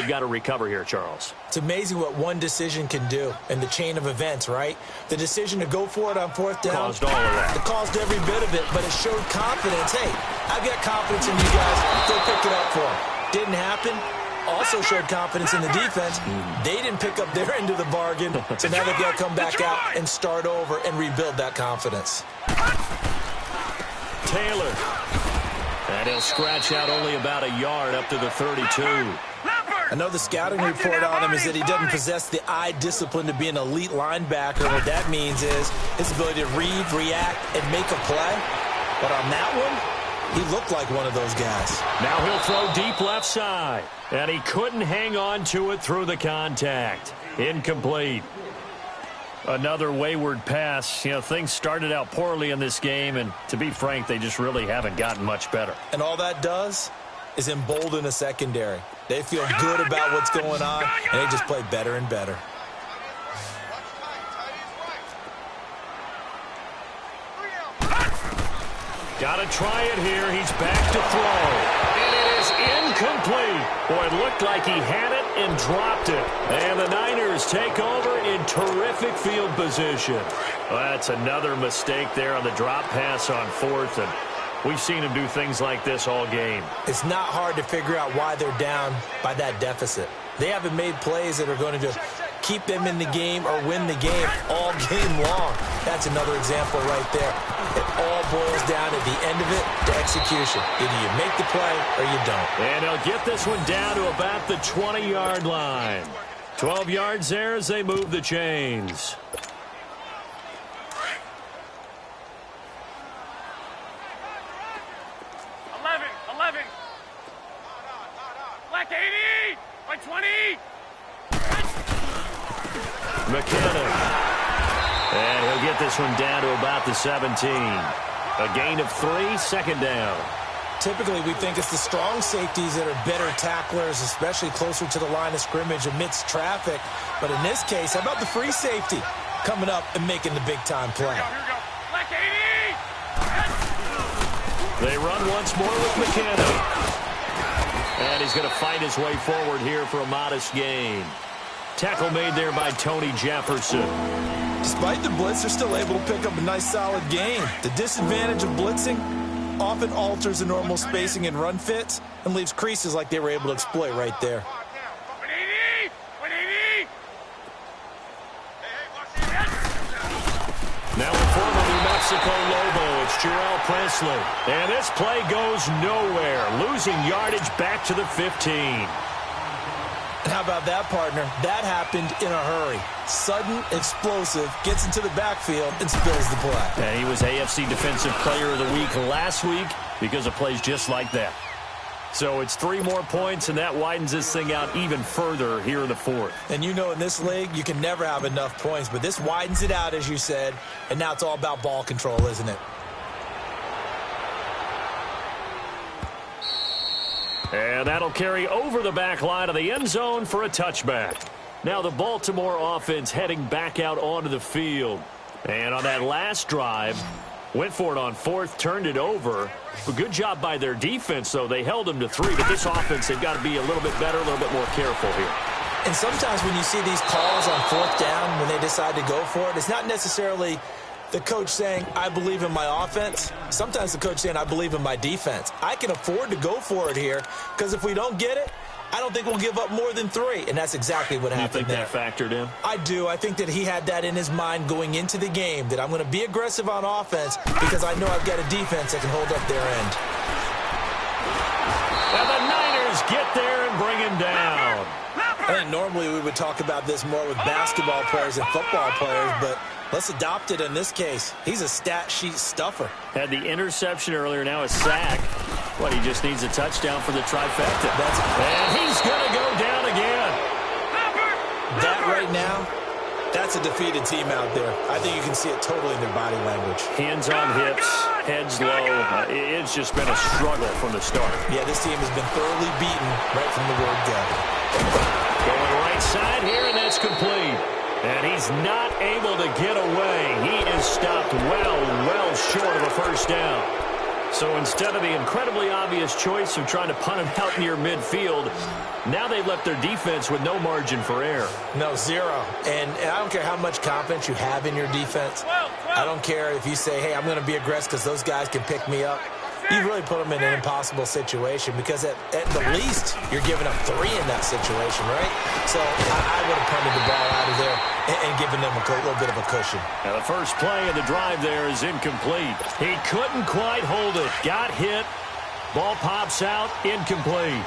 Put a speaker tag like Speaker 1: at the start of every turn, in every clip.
Speaker 1: got to recover here, Charles.
Speaker 2: It's amazing what one decision can do in the chain of events, right? The decision to go for it on fourth down.
Speaker 1: Caused all of that.
Speaker 2: It caused every bit of it, but it showed confidence. Hey, I've got confidence in you guys. Go pick it up for them. Didn't happen. Also showed confidence in the defense. They didn't pick up their end of the bargain, so now they've got to come back out and start over and rebuild that confidence.
Speaker 1: Taylor. And he'll scratch out only about a yard up to the 32.
Speaker 2: I know the scouting report on him is that he doesn't possess the eye discipline to be an elite linebacker. What that means is his ability to read, react, and make a play. But on that one, he looked like one of those guys.
Speaker 1: Now he'll throw deep left side. And he couldn't hang on to it through the contact. Incomplete. Another wayward pass. You know, things started out poorly in this game, and to be frank, they just really haven't gotten much better.
Speaker 2: And all that does is embolden a secondary. They feel good about what's going on, and they just play better and better.
Speaker 1: Got to try it here. He's back to throw. And it is incomplete. Boy, it looked like he had it and dropped it. And the Niners take over in terrific field position. Well, that's another mistake there on the drop pass on fourth. And we've seen him do things like this all game.
Speaker 2: It's not hard to figure out why they're down by that deficit. They haven't made plays that are going to just keep them in the game or win the game all game long. That's another example right there. It all boils down at the end of it to execution. Either you make the play or you don't.
Speaker 1: And they'll get this one down to about the 20-yard line. 12 yards there as they move the chains. McKinnon. And he'll get this one down to about the 17. A gain of 3, second down.
Speaker 2: Typically, we think it's the strong safeties that are better tacklers, especially closer to the line of scrimmage amidst traffic. But in this case, how about the free safety coming up and making the big-time play?
Speaker 1: They run once more with McKinnon. And he's going to fight his way forward here for a modest gain. Tackle made there by Tony Jefferson.
Speaker 2: Despite the blitz, they're still able to pick up a nice solid gain. The disadvantage of blitzing often alters the normal spacing and run fits and leaves creases like they were able to exploit right there.
Speaker 1: Now in former New Mexico Lobo, it's Jarrell Presley. And this play goes nowhere, losing yardage back to the 15.
Speaker 2: And how about that, partner? That happened in a hurry. Sudden, explosive, gets into the backfield, and spills the play.
Speaker 1: And he was AFC Defensive Player of the Week last week because of plays just like that. So it's 3 more points, and that widens this thing out even further here in the fourth.
Speaker 2: And you know in this league, you can never have enough points, but this widens it out, as you said, and now it's all about ball control, isn't it?
Speaker 1: And that'll carry over the back line of the end zone for a touchback. Now the Baltimore offense heading back out onto the field. And on that last drive, went for it on fourth, turned it over. A good job by their defense, though. They held them to 3, but this offense, they've got to be a little bit better, a little bit more careful here.
Speaker 2: And sometimes when you see these calls on fourth down, when they decide to go for it, it's not necessarily the coach saying, I believe in my offense. Sometimes the coach saying, I believe in my defense. I can afford to go for it here because if we don't get it, I don't think we'll give up more than 3. And that's exactly what happened there.
Speaker 1: You think that factored in?
Speaker 2: I do. I think that he had that in his mind going into the game, that I'm going to be aggressive on offense because I know I've got a defense that can hold up their end.
Speaker 1: And the Niners get there and bring him down.
Speaker 2: I think normally we would talk about this more with basketball players and football players, but let's adopt it in this case. He's a stat sheet stuffer.
Speaker 1: Had the interception earlier, now a sack. What, he just needs a touchdown for the trifecta. And he's going to go down again.
Speaker 2: That right now, that's a defeated team out there. I think you can see it totally in their body language.
Speaker 1: Hands on hips, heads low. It's just been a struggle from the start.
Speaker 2: Yeah, this team has been thoroughly beaten right from the word go.
Speaker 1: Going right side here, and that's complete. And he's not able to get away. He is stopped well short of a first down. So instead of the incredibly obvious choice of trying to punt it out near midfield, now they've left their defense with no margin for error.
Speaker 2: No, zero. And I don't care how much confidence you have in your defense. I don't care if you say, hey, I'm going to be aggressive because those guys can pick me up. You really put them in an impossible situation because at the least you're giving up 3 in that situation, right? So I would have punted the ball out of there and given them a little bit of a cushion.
Speaker 1: Now the first play of the drive there is incomplete. He couldn't quite hold it. Got hit. Ball pops out. Incomplete.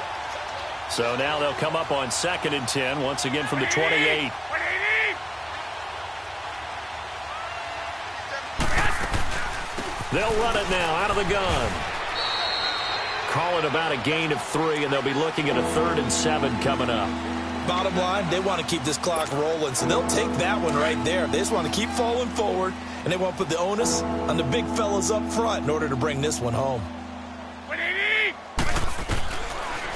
Speaker 1: So now they'll come up on 2nd and 10, once again from the 28. They'll run it now out of the gun. Call it about a gain of 3, and they'll be looking at a 3rd and 7 coming up.
Speaker 2: Bottom line, they want to keep this clock rolling, so they'll take that one right there. They just want to keep falling forward, and they want to put the onus on the big fellas up front in order to bring this one home.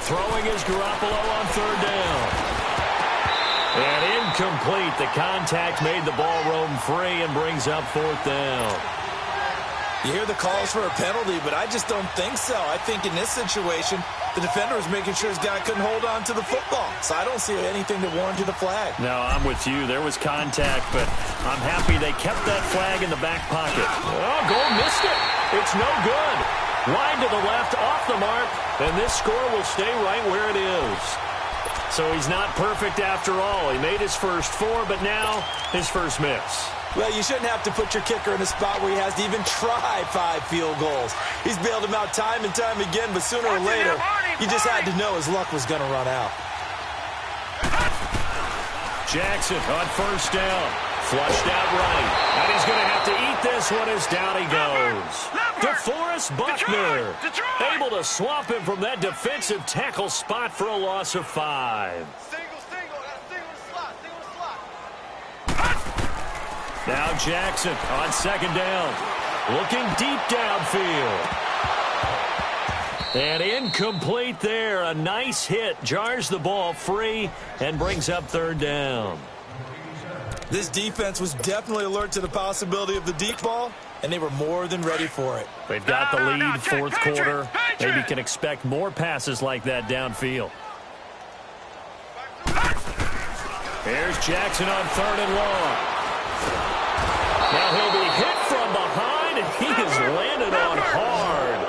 Speaker 1: Throwing is Garoppolo on 3rd down. And incomplete. The contact made the ball roam free and brings up 4th down.
Speaker 2: You hear the calls for a penalty, but I just don't think so. I think in this situation, the defender was making sure his guy couldn't hold on to the football. So I don't see anything that warranted a flag.
Speaker 1: No, I'm with you. There was contact, but I'm happy they kept that flag in the back pocket. Oh, goal missed it. It's no good. Wide to the left, off the mark, and this score will stay right where it is. So he's not perfect after all. He made his first 4, but now his first miss.
Speaker 2: Well, you shouldn't have to put your kicker in a spot where he has to even try 5 field goals. He's bailed him out time and time again, but sooner or later, you just had to know his luck was going to run out.
Speaker 1: Jackson on 1st down. Flushed out right. And he's going to have to eat this one as down he goes. DeForest Buckner able to swamp him from that defensive tackle spot for a loss of 5. Now Jackson on 2nd down. Looking deep downfield. And incomplete there. A nice hit. Jars the ball free and brings up 3rd down.
Speaker 2: This defense was definitely alert to the possibility of the deep ball, and they were more than ready for it.
Speaker 1: They've got the lead 4th quarter. Maybe can expect more passes like that downfield. Here's Jackson on 3rd and long. Now he'll be hit from behind, and he is landed on hard.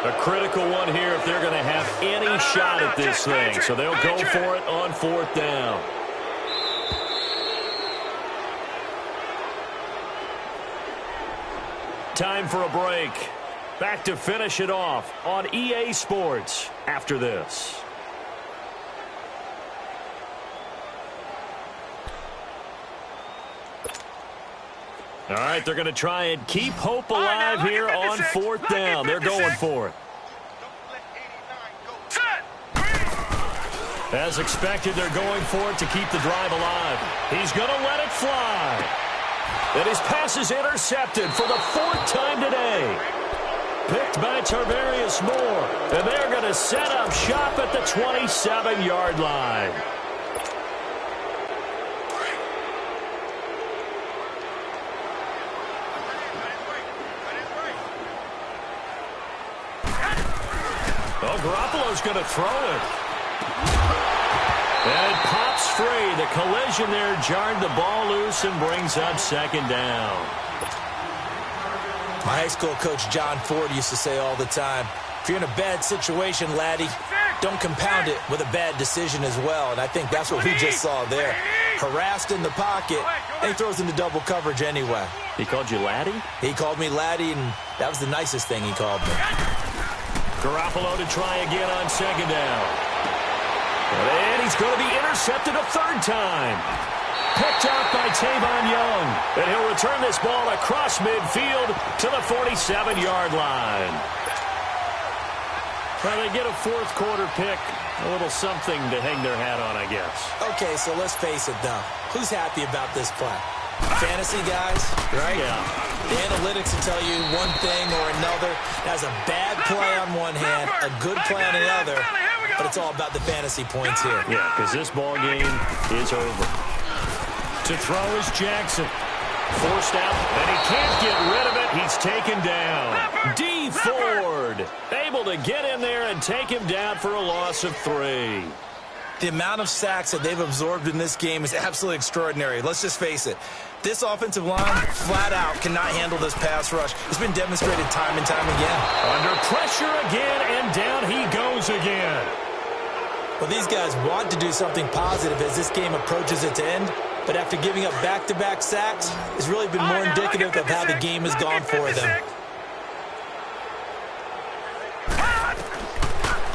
Speaker 1: A critical one here if they're going to have any shot at this thing. So they'll go for it on 4th down. Time for a break. Back to finish it off on EA Sports after this. All right, they're going to try and keep hope alive here on 4th down. They're going for it. As expected, they're going for it to keep the drive alive. He's going to let it fly. And his pass is intercepted for the 4th time today. Picked by Tarvarius Moore. And they're going to set up shop at the 27-yard line. Oh, Garoppolo's going to throw it. And it pops free. The collision there jarred the ball loose and brings up 2nd down.
Speaker 2: My high school coach, John Ford, used to say all the time, if you're in a bad situation, laddie, don't compound it with a bad decision as well. And I think that's what we just saw there. Harassed in the pocket, and he throws into double coverage anyway.
Speaker 1: He called you laddie?
Speaker 2: He called me laddie, and that was the nicest thing he called me.
Speaker 1: Garoppolo to try again on 2nd down. And he's going to be intercepted a 3rd time. Picked up by Tavon Young. And he'll return this ball across midfield to the 47-yard line. Well, they get a 4th quarter pick. A little something to hang their hat on, I guess.
Speaker 2: Okay, so let's face it, though. Who's happy about this play? Fantasy guys, right?
Speaker 1: Yeah.
Speaker 2: The analytics will tell you one thing or another. That's a bad play on one hand, a good play on the other, but it's all about the fantasy points here.
Speaker 1: Yeah, because this ball game is over. To throw is Jackson. Forced out, and he can't get rid of it. He's taken down. D. Ford able to get in there and take him down for a loss of 3.
Speaker 2: The amount of sacks that they've absorbed in this game is absolutely extraordinary. Let's just face it. This offensive line, flat out, cannot handle this pass rush. It's been demonstrated time and time again.
Speaker 1: Under pressure again, and down he goes again.
Speaker 2: Well, these guys want to do something positive as this game approaches its end, but after giving up back-to-back sacks, it's really been more indicative of how the game has gone for them.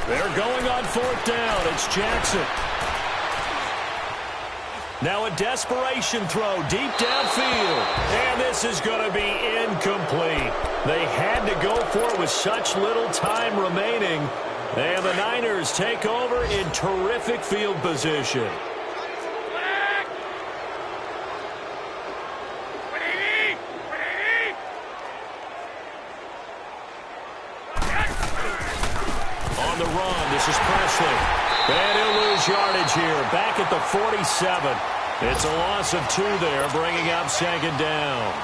Speaker 1: They're going on 4th down. It's Jackson. Now a desperation throw deep downfield. And this is going to be incomplete. They had to go for it with such little time remaining. And the Niners take over in terrific field position. On the run, this is Presley. And he'll lose yardage here. Back at the 47. It's a loss of 2 there, bringing up 2nd down.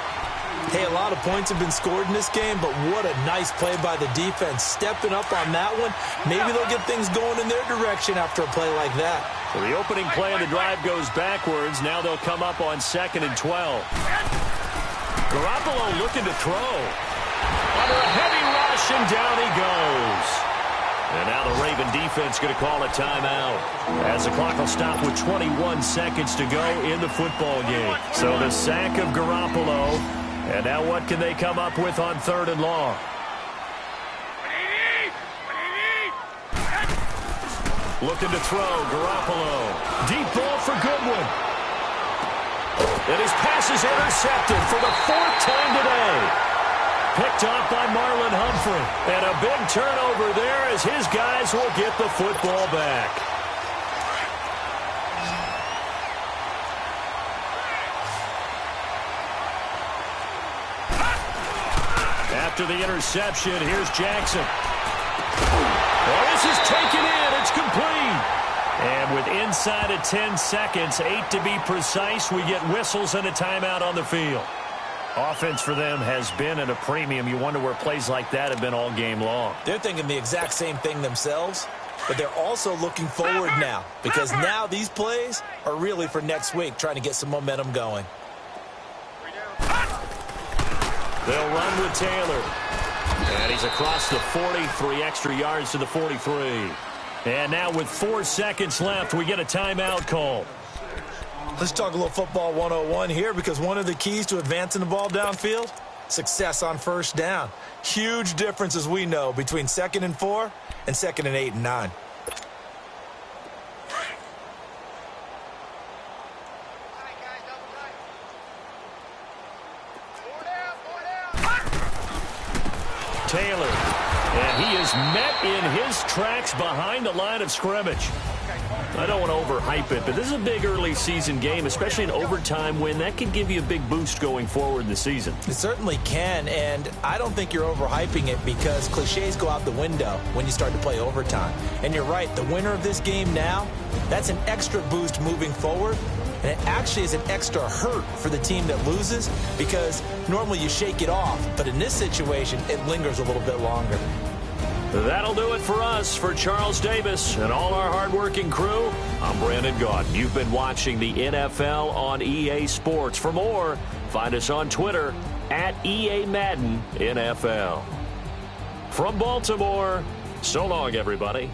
Speaker 2: Hey, a lot of points have been scored in this game, but what a nice play by the defense. Stepping up on that one, maybe they'll get things going in their direction after a play like that.
Speaker 1: So the opening play of the drive goes backwards. Now they'll come up on 2nd and 12. Garoppolo looking to throw. Under a heavy rush, and down he goes. And now the Raven defense going to call a timeout as the clock will stop with 21 seconds to go in the football game. So the sack of Garoppolo. And now what can they come up with on 3rd and long? Looking to throw, Garoppolo. Deep ball for Goodwin. And his pass is intercepted for the 4th time today. Picked off by Marlon Humphrey. And a big turnover there as his guys will get the football back. After the interception, here's Jackson. Well, this is taken in. It's complete. And with inside of 10 seconds, 8 to be precise, we get whistles and a timeout on the field. Offense for them has been at a premium. You wonder where plays like that have been all game long.
Speaker 2: They're thinking the exact same thing themselves, but they're also looking forward now because now these plays are really for next week, trying to get some momentum going.
Speaker 1: They'll run with Taylor. And he's across the 40, 3 extra yards to the 43. And now with 4 seconds left, we get a timeout call.
Speaker 2: Let's talk a little football 101 here because one of the keys to advancing the ball downfield, success on 1st down. Huge difference, as we know, between 2nd and 4 and 2nd and 8 and 9.
Speaker 1: Taylor, and he is met in his tracks behind the line of scrimmage. I don't want to overhype it, but this is a big early season game, especially an overtime win. That could give you a big boost going forward in the season.
Speaker 2: It certainly can, and I don't think you're overhyping it because cliches go out the window when you start to play overtime. And you're right, the winner of this game now, that's an extra boost moving forward. And it actually is an extra hurt for the team that loses because normally you shake it off. But in this situation, it lingers a little bit longer.
Speaker 1: That'll do it for us. For Charles Davis and all our hardworking crew, I'm Brandon Gaudin. You've been watching the NFL on EA Sports. For more, find us on Twitter at EA Madden NFL. From Baltimore, so long, everybody.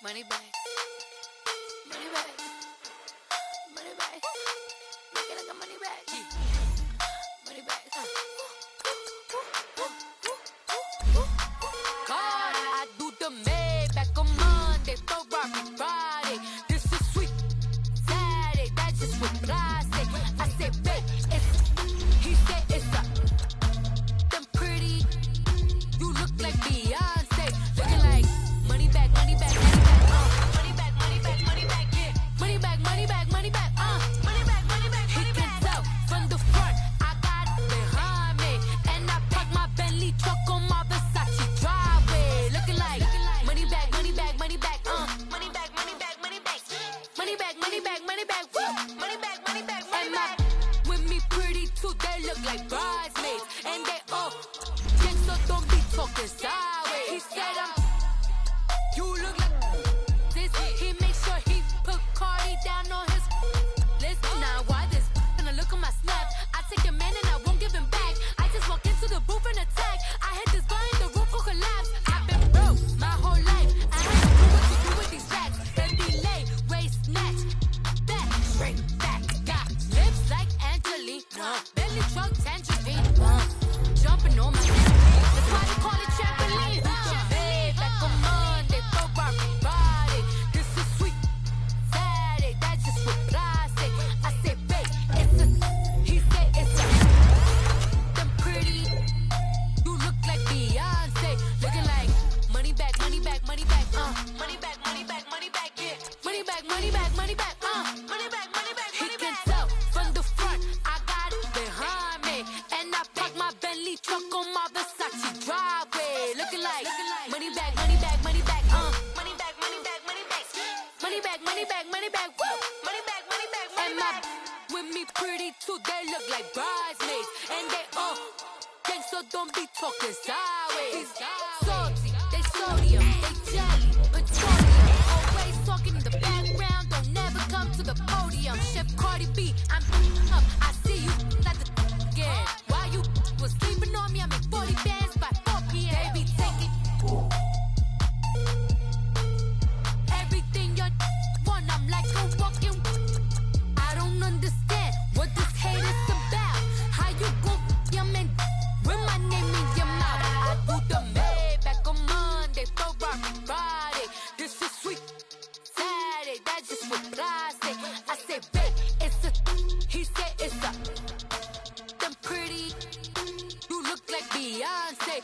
Speaker 3: Money bag. Money bag. Money bag. Make it like a money bag. Money bag. God, I do the Maybach on Monday, Ferrari Friday. This is sweet Saturday. That's just what I say. I say, babe, he said it's a them pretty. You look like Beyonce, looking like money bag, money bag, money bag, money bag, money bag, money bag, yeah. Money bag, money bag, money bag, money bag, money bag. He can tell from the front, I got it behind me, and I park my Bentley truck on my Versace driveway, looking like money bag, money bag, money bag, money bag, money bag, money bag, money bag, money bag, money bag, money bag, money bag, money bag. With me pretty too, they look like bridesmaids, and they all so don't be talking sideways. He said you look like this. He make sure he put Cardi down on his list. Now why this? Gonna look at my snap. I take a man and I won't give him back. I just walk into the booth and attack. I hit this guy in the roof will collapse. I've been broke my whole life. I had to do what to do with these racks. Then delay, waist snatch, back, straight back. Got lips like Angelina, belly truck tangerine, jumping on my head. That's why they call it trampoline. Back on Monday, Ferrari Friday. This is sweet Saturday. That's just what I say. I say, babe, it's a. He said it's a. Them pretty. You look like Beyonce, looking like money bag, money bag, money bag, money bag, money bag, money bag, yeah. Money bag, money bag, money bag, money bag, money bag. He can tell from the front, I got it behind me, and I park my Bentley truck on my Versace driveway, looking like money bag, money bag, money bag, money bag, money bag, money bag, money bag, money bag, money bag, money bag, money bag, money bag. With me pretty too, they look like bridesmaids, and they all gang, so don't be talking sideways. Salty, they sodium, they jelly, petroleum. Always talking in the background, don't never come to the podium. Chef Cardi B, I'm up. I see you at the again. While you was sleeping on me, I make 40 bands by 4 p.m. They be taking everything you want. I'm like a walking. I don't understand what this hate is about. How you gon' your man with my name in your mouth? I do the Maybach on Monday, Ferrari Friday. This is sweet Saturday. That's just what I say. I say, babe, it's a. He said it's a. Them pretty. You look like Beyonce.